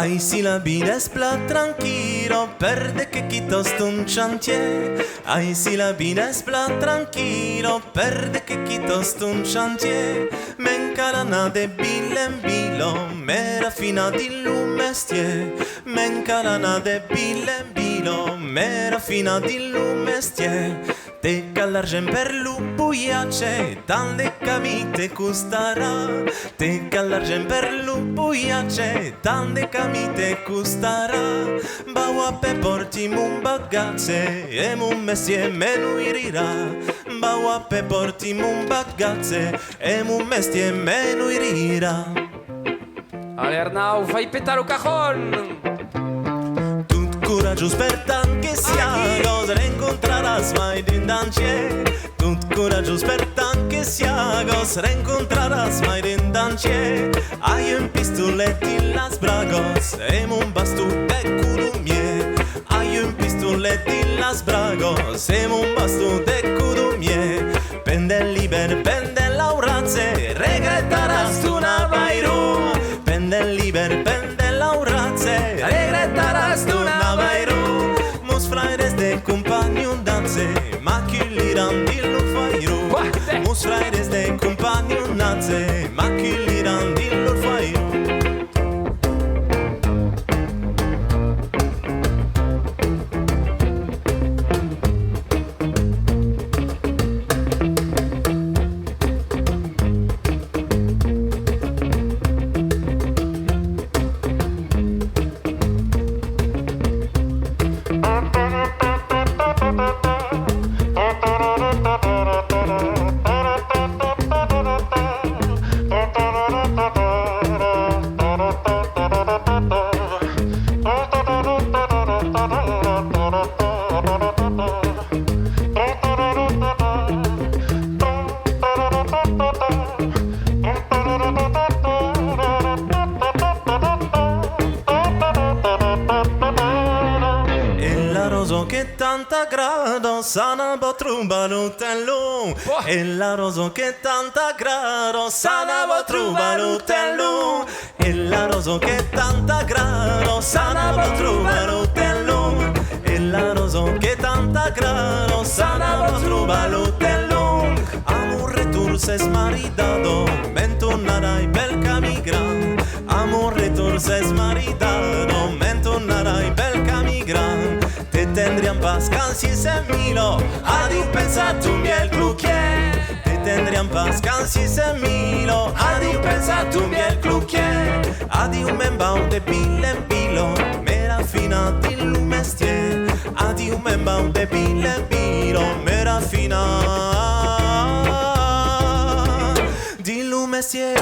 Ai silabines plat tranquilo, perde che chi tosto un chantier. Ai silabines plat tranquilo, perde che chi tosto un chantier. Menca la nade billen bilo, mera fina di l'un mestier. Menca la nade billen bilo, mera fina di l'un mestier. Te callargen per lupo iace, tante camite custarà. Te callargen per lupo iace, tante camite custarà. Baua pe porti mun bagazze, e mun mestier menu irirà. Baua pe porti mun bagazze, e mun mestier menu irirà. Ale Arnau, fai petare o cajon! Coraggio per tant che sia, cosa reincontrarás mai din dancier. Tut coraggio per tant che sia, cosa reincontrarás mai din dancier. Hai un pistoletti las bragos, e un bastu de cudumier. Hai un pistoletti las bragos, e un bastu de cudumier. Pende liber, pende laurazze, regrettarás tu navairu. Pende liber, pende laurazze, regrettarás tu navairu. Mus fraires de compagnon danze, ma chi liran dillo fairu. Mus fraires de compagnon danze, ma chi liran dillo fairu. Che tanta grado sana botru balutello. E la roso che tanta grado sana botru balutello. E la roso che tanta grado sana botru balutello. E la roso che tanta grado sana botru balutello. Amor retur ses maridado, mentonarai bel camigran. Amor retur ses maridado, mentonarai bel camigran. Te tendrían paz cansi se milo, adiu pensa tu miel cluquier. Te tendrían paz cansi se milo, adiu pensa tu miel cluquier. Adiu membau de billen bilo, mera fina di l'un mestier. Adiu membau de billen bilo, mera fina di l'un mestier.